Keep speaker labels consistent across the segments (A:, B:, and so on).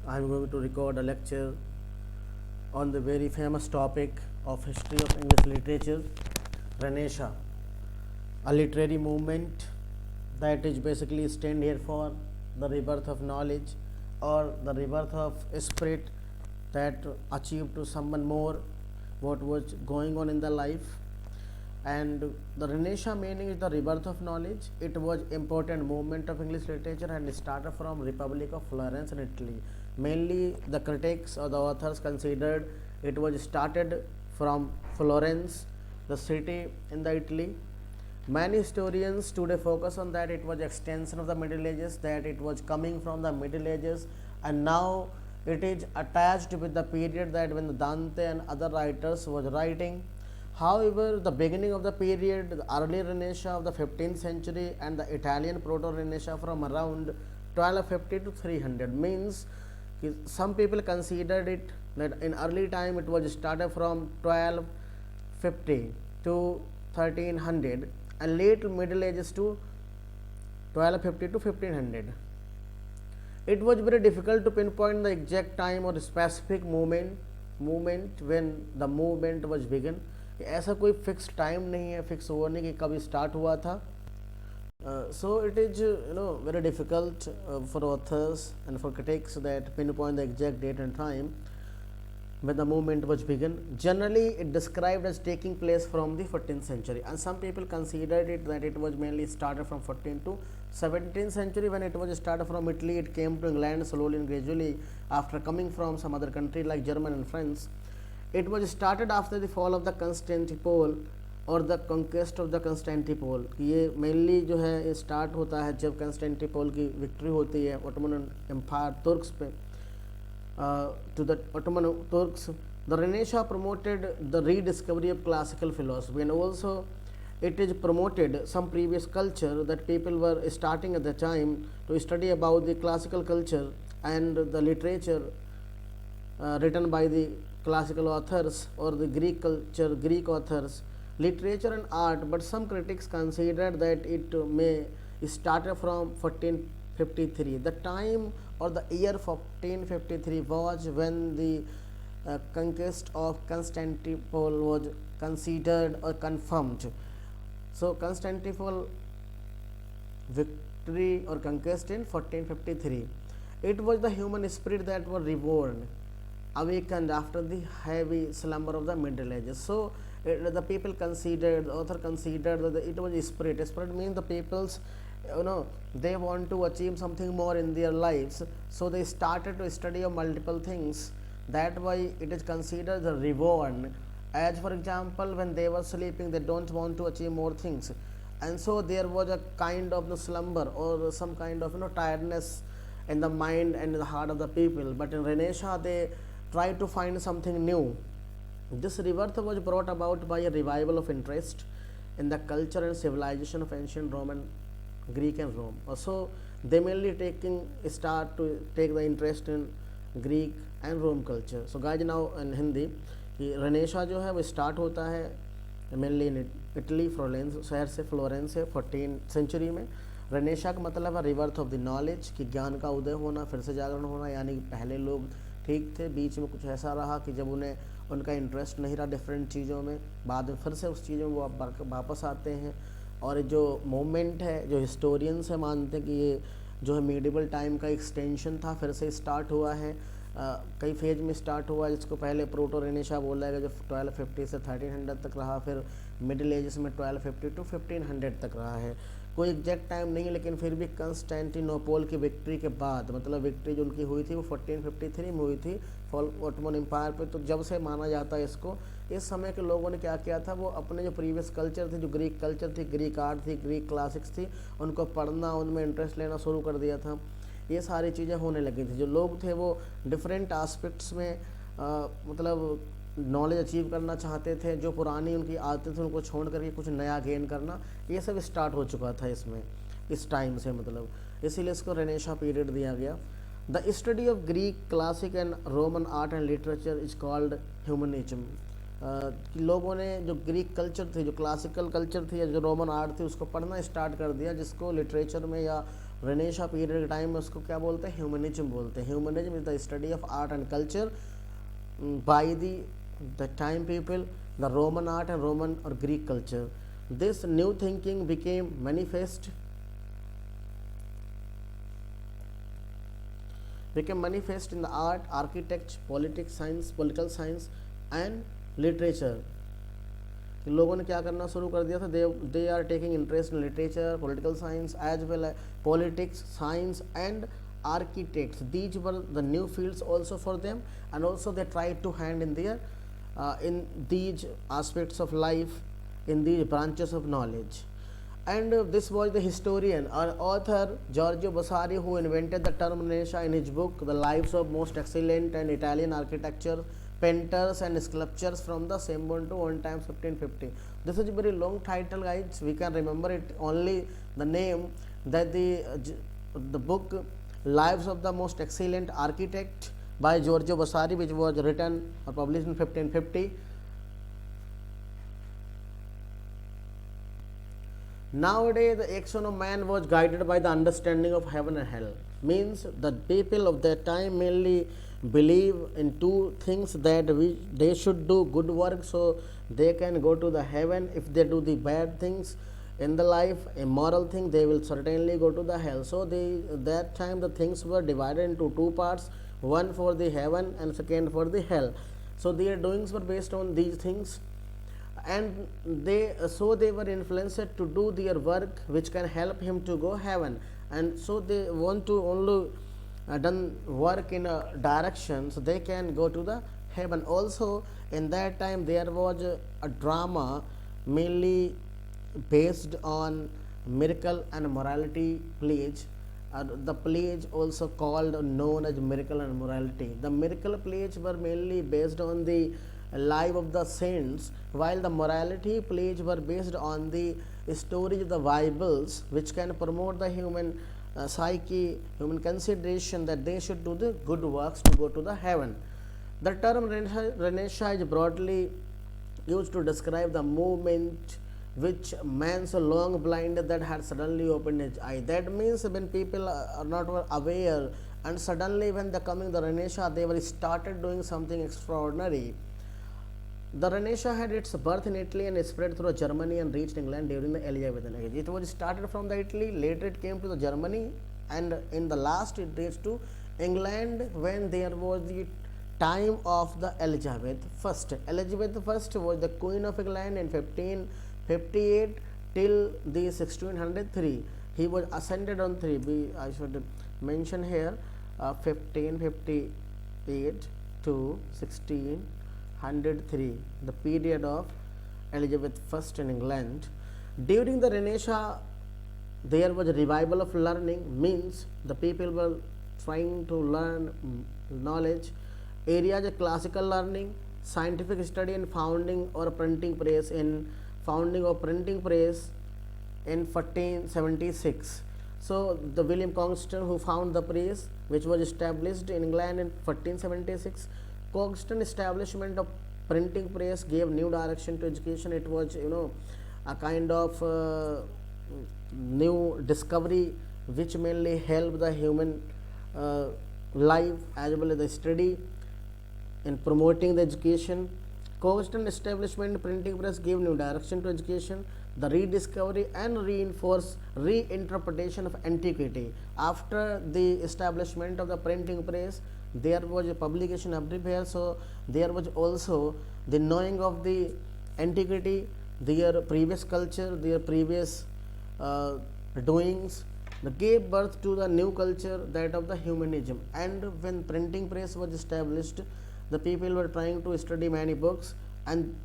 A: I'm going to record a lecture on the very famous topic of history of English literature, Renaissance, a literary movement that is basically stand here for the rebirth of knowledge or the rebirth of spirit that achieved to someone more what was going on in the life. And the Renaissance meaning is the rebirth of knowledge. It was important movement of English literature and started from Republic of Florence in Italy. Mainly the critics or the authors considered it was started from Florence, the city in the Italy. Many historians today focus on that it was extension of the Middle Ages, that it was coming from the Middle Ages, and now it is attached with the period that when Dante and other writers was writing. However, the beginning of the period, the early Renaissance of the 15th century and the Italian Proto-Renaissance from around 1250 to 300 means some people considered it that in early time it was started from 1250 to 1300 and late Middle Ages to 1250 to 1500. It was very difficult to pinpoint the exact time or specific moment when the movement was begun. ऐसा कोई fix time नहीं है, fix हुआ नहीं कि कभी start हुआ था. So it is very difficult for authors and for critics that pinpoint the exact date and time when the movement was begun. Generally, it described as taking place from the 14th century, and some people considered it that it was mainly started from 14th to 17th century. When it was started from Italy, it came to England slowly and gradually after coming from some other country like German and France. It was started after the fall of the Constantinople और the conquest of the कंस्टेंटिपोल. ये mainly जो है start होता है जब कंस्टेंटिपोल की victory होती है ओटोमन एम्पायर तुर्क्स पे. To the Ottoman Turks, the renaissance promoted the rediscovery of classical philosophy, and also it is promoted some previous culture that people were starting at the time to study about the classical culture and the literature written by the classical authors or the Greek culture, Greek authors, literature and art. But some critics considered that it may started from 1453. The time or the year 1453 was when the conquest of Constantinople was considered or confirmed. So Constantinople victory or conquest in 1453. It was the human spirit that was reborn, awakened after the heavy slumber of the Middle Ages. So the people considered, the author considered that it was spirit. Spirit means the people's, they want to achieve something more in their lives. So they started to study of multiple things. That why it is considered the reborn. As for example, when they were sleeping, they don't want to achieve more things, and so there was a kind of slumber or some kind of tiredness in the mind and in the heart of the people. But in Renaissance, they try to find something new. This rebirth was brought about by a revival of interest in the culture and civilization of ancient Roman, Greek and Rome. Also, they mainly start to take the interest in Greek and Rome culture. So guys, now in Hindi, कि renaissance जो है वो start होता है mainly in Italy, Florence शहर से, Florence से 14th century में. रेनेसां का मतलब है रिवर्थ ऑफ द नॉलेज, कि ज्ञान का उदय होना, फिर से जागरण होना. यानी कि पहले लोग ठीक थे, बीच में कुछ ऐसा रहा कि जब उन्हें उनका इंटरेस्ट नहीं रहा डिफरेंट चीज़ों में, बाद में फिर से उस चीज़ों में वो वापस आते हैं. और जो मोमेंट है, जो हिस्टोरियंस है मानते हैं कि ये जो है मीडिवल टाइम का एक्सटेंशन था, फिर से स्टार्ट हुआ है. कई फेज में स्टार्ट हुआ, जिसको पहले प्रोटो रेनेसां बोला है जो 1250 से 1300 तक रहा, फिर मिडिल एजेस में 1250 टू 1500 तक रहा है. कोई एग्जैक्ट टाइम नहीं है, लेकिन फिर भी कंस्टेंटिनोपल की विक्ट्री के बाद, मतलब विक्ट्री जो उनकी हुई थी वो 1453 में हुई थी फॉल ऑटोमन एम्पायर पे. तो जब से माना जाता है इसको, इस समय के लोगों ने क्या किया था, वो अपने जो प्रीवियस कल्चर थे, जो ग्रीक कल्चर थी, ग्रीक आर्ट थी, ग्रीक क्लासिक्स थी, उनको पढ़ना, उनमें इंटरेस्ट लेना शुरू कर दिया था. ये सारी चीज़ें होने लगी थी. जो लोग थे वो डिफरेंट आस्पेक्ट्स में मतलब नॉलेज अचीव करना चाहते थे. जो पुरानी उनकी आदतें थी उनको छोड़ करके कुछ नया गेन करना, ये सब स्टार्ट हो चुका था इसमें, इस टाइम से, मतलब इसीलिए इसको रेनेसां पीरियड दिया गया. The study of Greek classic and Roman art and literature is called humanism. लोगों ने जो ग्रीक कल्चर थी, जो क्लासिकल कल्चर थी, या जो रोमन आर्ट थी, उसको पढ़ना स्टार्ट कर दिया, जिसको लिटरेचर में या रेनेशा पीरियड के टाइम में उसको क्या बोलते हैं, ह्यूमनिज्म बोलते हैं। Humanism is the study of art and culture by the time people, the Roman art and Roman और Greek culture. This new thinking became manifest in the art, architecture, politics, science, political science and literature. लोगों ने क्या करना शुरू कर दिया था, they are taking interest in literature, political science as well as politics, science and architects. These were the new fields also for them, and also they tried to hand in their in these aspects of life, in these branches of knowledge. And this was the historian or author Giorgio Vasari who invented the term Renaissance in his book The Lives of Most Excellent and Italian Architecture, Painters and Sculptors from the same one to one time 1550. This is a very long title, guys. We can remember it only the name, that the book Lives of the Most Excellent Architect by Giorgio Vasari, which was written or published in 1550. Nowadays, the action of man was guided by the understanding of heaven and hell. Means the people of that time mainly believe in two things, that they should do good work so they can go to the heaven. If they do the bad things in the life, immoral thing, they will certainly go to the hell. So that time the things were divided into two parts, one for the heaven and second for the hell. So their doings were based on these things, and they were influenced to do their work which can help him to go heaven, and so they want to only done work in a direction so they can go to the heaven. Also in that time there was a drama mainly based on miracle and morality plays. The plays also called known as miracle and morality. The miracle plays were mainly based on the life of the saints, while the morality plays were based on the stories of the Bibles, which can promote the human psyche, human consideration that they should do the good works to go to the heaven. The term Renaissance is broadly used to describe the movement which man so long blinded that had suddenly opened his eye. That means when people are not aware, and suddenly when they coming the Renaissance, they were started doing something extraordinary. The Renaissance had its birth in Italy and spread through Germany and reached England during the Elizabethan age. It was started from the Italy, later it came to the Germany, and in the last it reached to England when there was the time of the Elizabeth I. Elizabeth I was the Queen of England in 1558 till the 1603. He was ascended on three. I should mention here 1558 to 1603, the period of Elizabeth I in England. During the Renaissance, there was a revival of learning, means the people were trying to learn knowledge. Areas of classical learning, scientific study, and founding or printing press in 1476. So the William Cogston, who found the press, which was established in England in 1476. Cogston establishment of printing press gave new direction to education. It was a kind of new discovery which mainly helped the human life as well as the study in promoting the education. Cogston establishment printing press gave new direction to education, the rediscovery and reinterpretation of antiquity. After the establishment of the printing press, there was a publication everywhere, so there was also the knowing of the antiquity, their previous culture, their previous doings, that gave birth to the new culture, that of the humanism. And when printing press was established, the people were trying to study many books and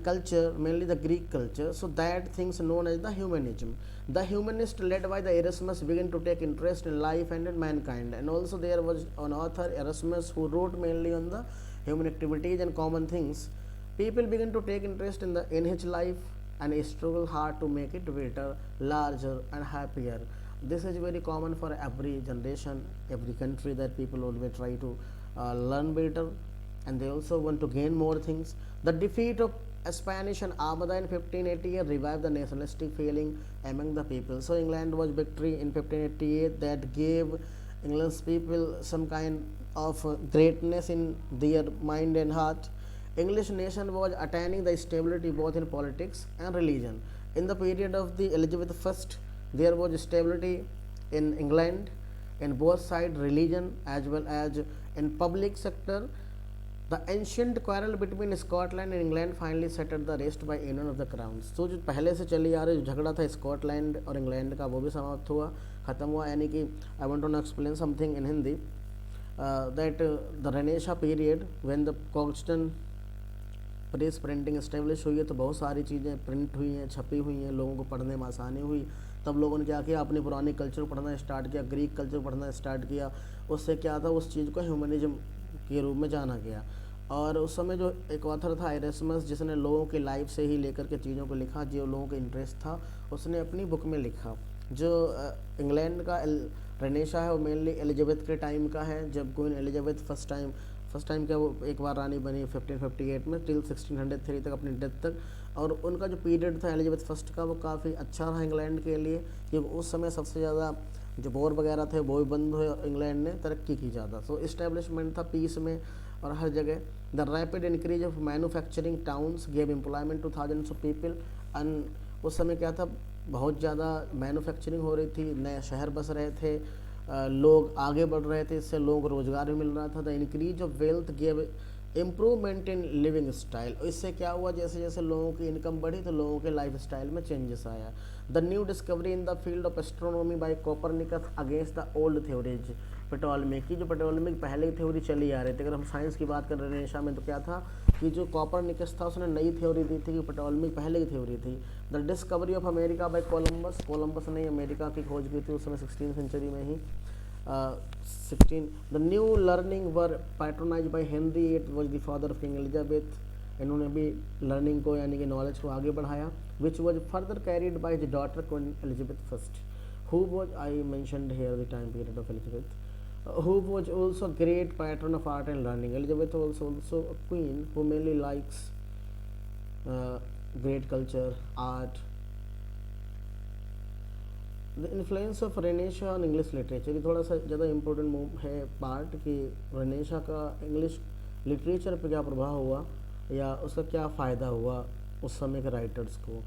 A: culture, mainly the Greek culture, so that things known as the humanism. The humanists led by the Erasmus began to take interest in life and in mankind, and also there was an author Erasmus who wrote mainly on the human activities and common things. People began to take interest in his life and struggle hard to make it better, larger and happier. This is very common for every generation, every country, that people always try to learn better, and they also want to gain more things. The defeat of Spanish and Armada in 1588 revived the nationalistic feeling among the people. So England was victory in 1588 that gave England's people some kind of greatness in their mind and heart. English nation was attaining the stability both in politics and religion. In the period of the Elizabeth I, there was stability in England in both side religion as well as in public sector. The ancient quarrel between Scotland and England finally settled the rest by union of the crowns. तो जो पहले से चली आ रही जो झगड़ा था Scotland और इंग्लैंड का वो भी समाप्त हुआ, ख़त्म हुआ. यानी कि I want to explain something in Hindi that the renaissance period when the Caxton press printing establish हुई है तो बहुत सारी चीज़ें प्रिंट हुई हैं, छपी हुई हैं, लोगों को पढ़ने में आसानी हुई. तब लोगों ने क्या किया, अपनी पुरानी कल्चर पढ़ना स्टार्ट किया, ग्रीक कल्चर पढ़ना स्टार्ट किया. उससे क्या था, उस चीज़ को ह्यूमनिज्म के रूप में जाना गया. और उस समय जो एक ऑथर था एरेस्मस, जिसने लोगों की लाइफ से ही लेकर के चीज़ों को लिखा, जो लोगों का इंटरेस्ट था उसने अपनी बुक में लिखा. जो इंग्लैंड का रेनेशा है वो मेनली एलिजाबेथ के टाइम का है, जब क्वीन एलिजाबेथ फर्स्ट टाइम क्या वो एक बार रानी बनी 1558 में टिल 1603 तक, अपनी डेथ तक. और उनका जो पीरियड था एलिजाबेथ फर्स्ट का वो काफ़ी अच्छा रहा इंग्लैंड के लिए, क्योंकि उस समय सबसे ज़्यादा जो वॉर वगैरह थे वो भी बंद हुए और इंग्लैंड ने तरक्की की ज़्यादा. सो इस्टेब्लिशमेंट था पीस में और हर जगह. The rapid increase of manufacturing towns gave employment two thousands of people. And उस समय क्या था, बहुत ज़्यादा मैन्युफैक्चरिंग हो रही थी, नए शहर बस रहे थे, लोग आगे बढ़ रहे थे, इससे लोगों को रोज़गार भी मिल रहा था. The increase of wealth gave improvement in living style. इससे क्या हुआ, जैसे जैसे लोगों की इनकम बढ़ी तो लोगों के लाइफ स्टाइल में चेंजेस आया. The new discovery in the field of astronomy by Copernicus against the old theories. Ptolemy की जो पटोलमी की पहले की थ्योरी चली आ रही थी, अगर हम साइंस की बात कर रहे हैं रेनेशा में, तो क्या था कि जो कोपरनिकस था उसने नई थ्योरी दी थी कि पटोलमी पहले की थ्योरी थी. The discovery of America by Columbus ने अमेरिका की खोज की थी उस समय 16वीं सेंचुरी में ही. 16 the new learning were patronise by Henry VIII was the father of king Elizabeth. इन्होंने भी लर्निंग को यानी कि नॉलेज को आगे बढ़ाया, which was further carried by the daughter queen Elizabeth first, who was I mentioned here the time period of Elizabeth, who was also great patron of art and learning. Elizabeth was also a queen who mainly likes great culture, art. The influence of Renaissance on English literature, ये थोड़ा सा ज़्यादा important है part कि Renaissance का English literature पे क्या प्रभाव हुआ या उसका क्या फ़ायदा हुआ उस समय के राइटर्स को.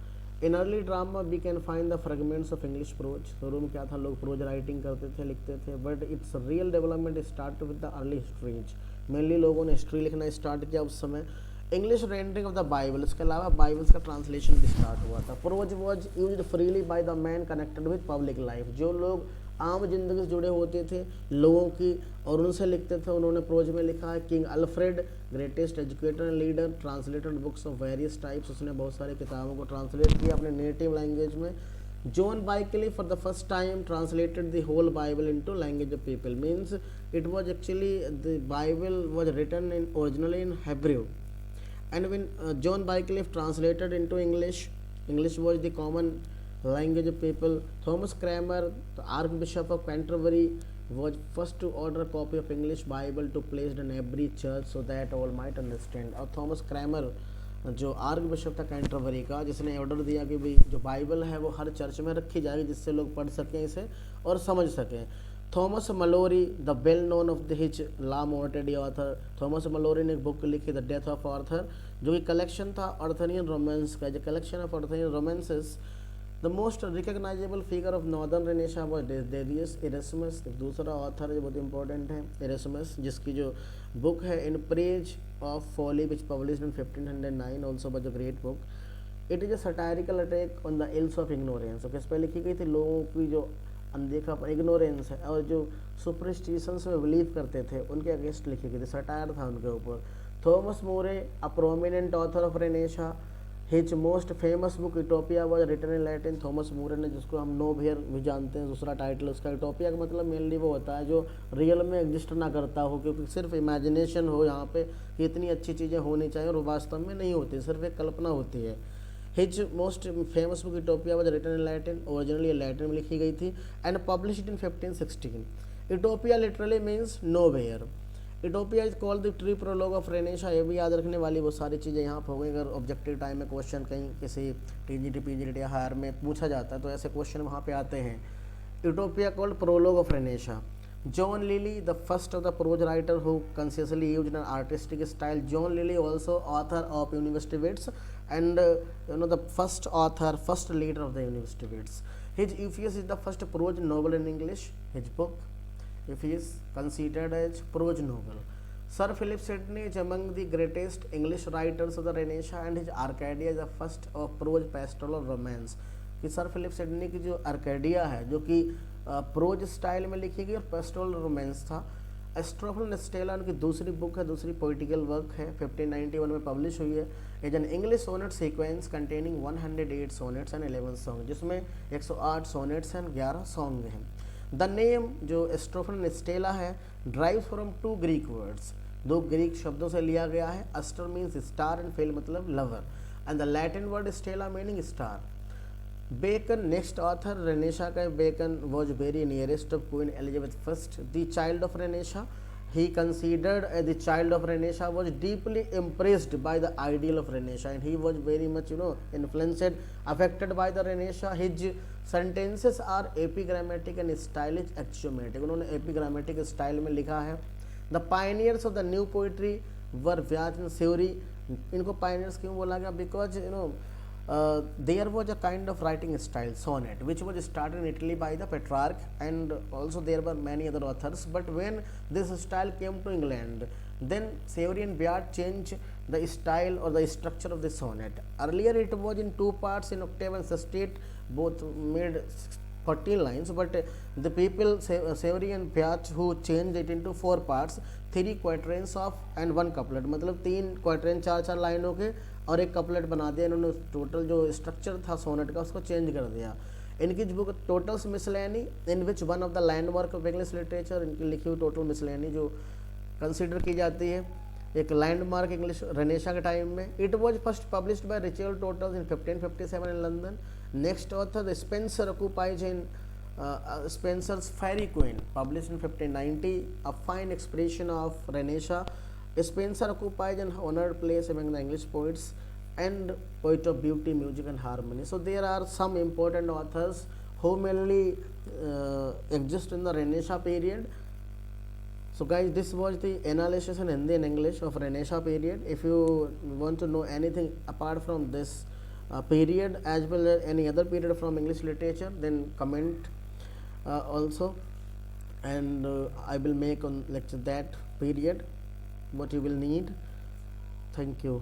A: In early drama we can find the fragments of English prose. शुरू में क्या था, लोग प्रोज राइटिंग करते थे, लिखते थे, but its real development start with the early histories. Mainly लोगों ने हिस्ट्री लिखना स्टार्ट किया उस समय. English rendering of the Bible, इसके अलावा बाइबल्स का ट्रांसलेशन भी स्टार्ट हुआ था. Prose was used freely by the man connected with public life. जो लोग आम जिंदगी से जुड़े होते थे लोगों की और उनसे लिखते थे, उन्होंने प्रोज में लिखा है. King Alfred greatest educator and leader translated books of various types. उसने बहुत सारी किताबों को ट्रांसलेट किया अपने नेटिव लैंग्वेज में. जॉन बाइकली for the first time translated the whole Bible into language of people. Means it was actually the Bible was written in originally in Hebrew. And when John Wycliffe translated into English was the common language of people. Thomas Cranmer, the Archbishop of Canterbury, was first to order a copy of English Bible to placed in every church so that all might understand. और Thomas Cramer जो arc bishop था Canterbury का, जिसने order दिया कि भाई जो Bible है वो हर चर्च में रखी जाएगी जिससे लोग पढ़ सकें इसे और समझ सकें. Thomas Malory the well known of the हिच ला मोर्टेडी ऑथर. थॉमस मलोरी ने एक बुक लिखी द डेथ ऑफ आर्थर, जो कि कलेक्शन था अर्थनियन रोमांस का. जो collection of Arthurian romances. The most recognizable figure of northern Renaissance was डेवियस इरेस्मस. दूसरा ऑथर जो बहुत इंपॉर्टेंट है इरेस्मस, जिसकी जो बुक है in Praise of Folly which published in 1509 also was a great book. It is a satirical attack on the ills of ignorance. किस पे लिखी गई थी, लोगों की जो अनदेखा इग्नोरेंस है और जो सुपरस्टिशंस में बिलीव करते थे उनके अगेंस्ट लिखी गई थी, सटायर था उनके ऊपर. Thomas More a prominent author of Renaissance. His most famous book Utopia was written in Latin. Thomas More ने, जिसको हम नो वेयर भी जानते हैं, दूसरा टाइटल उसका. यूटोपिया का मतलब मेनली वो होता है जो रियल में एग्जिस्ट ना करता हो, क्योंकि सिर्फ इमेजिनेशन हो यहाँ पे कि इतनी अच्छी चीज़ें होनी चाहिए और वास्तव में नहीं होती, सिर्फ एक कल्पना होती है. His most famous book Utopia was written in Latin. Originally Latin में लिखी गई थी and published in 1516. Utopia literally means nowhere. Utopia is called the true prologue of Renaissance. ये भी याद रखने वाली वो सारी चीज़ें यहाँ पर हो गई। अगर ऑब्जेक्टिव टाइम में क्वेश्चन कहीं किसी टीजीटी पीजीटी या हायर में पूछा जाता है तो ऐसे क्वेश्चन वहाँ पे आते हैं। Utopia called prologue of Renaissance. John Lilly, the first of the prose writer who consciously used an artistic style. John Lilly, also author of University Wits, and the first author, first leader of the University Wits. His Euphues is the first prose novel in English. His book, Euphues, considered as prose novel. Sir Philip Sidney is among the greatest English writers of the Renaissance, and his Arcadia is the first of prose pastoral romance. कि sir Philip Sidney की जो Arcadia है जो कि pros style में लिखी गई और पेस्टोरल रोमांस था। एस्ट्रोफल स्टेला उनकी दूसरी बुक है, दूसरी पोइटिकल वर्क है, 1591 में पब्लिश हुई है। Is an English sonnet sequence containing 108 sonnets and 11 song, जिसमें 108 सोनेट्स एंड 11 सॉन्ग हैं। द नेम जो एस्ट्रोफल स्टेला है drive from 2 Greek words, 2 Greek शब्दों से लिया गया है। Aster means star and phil मतलब lover, and the Latin word Stella meaning star. Bacon, next author Renaissance का Bacon was very nearest of Queen Elizabeth I, the child of Renaissance. He considered the child of Renaissance was deeply impressed by the ideal of Renaissance, and he was very much influenced, affected by the Renaissance. His sentences are epigrammatic and stylish axiomatic. उन्होंने epigrammatic style में लिखा है। The pioneers of the new poetry were Vyas and Seury. इनको pioneers क्यों बोला गया? Because there was a kind of writing style, sonnet, which was started in Italy by the Petrarch, and also there were many other authors. But when this style came to England, then Seury and Bayard changed the style or the structure of the sonnet. Earlier it was in 2 parts in octave and sestet, both made 14 lines, but the people Seury and Bayard who changed it into 4 parts, 3 quatrains of and 1 couplet, मतलब 3 quatrain 4 लाइनों के और 1 couplet बना दिया इन्होंने। Total जो structure था sonnet का उसको चेंज कर दिया। इनकी book Tottel's Miscellany in which one of the landmark of English literature, इनकी लिखी हुई टोटल मिसलेनी जो कंसिडर की जाती है एक लैंडमार्क इंग्लिश रेनेशा के टाइम में। It was first published by Richard totals in 1557 in London. Next author Spencer occupies in Spenser's Fairy Queen, published in 1590, a fine expression of Renaissance. Spenser occupies an honored place among the English poets and poet of beauty, music and harmony. So there are some important authors who mainly exist in the Renaissance period. So guys, this was the analysis in Hindi and English of Renaissance period. If you want to know anything apart from this period as well as any other period from English literature, then comment also, and I will make on lecture that period what you will need. Thank you.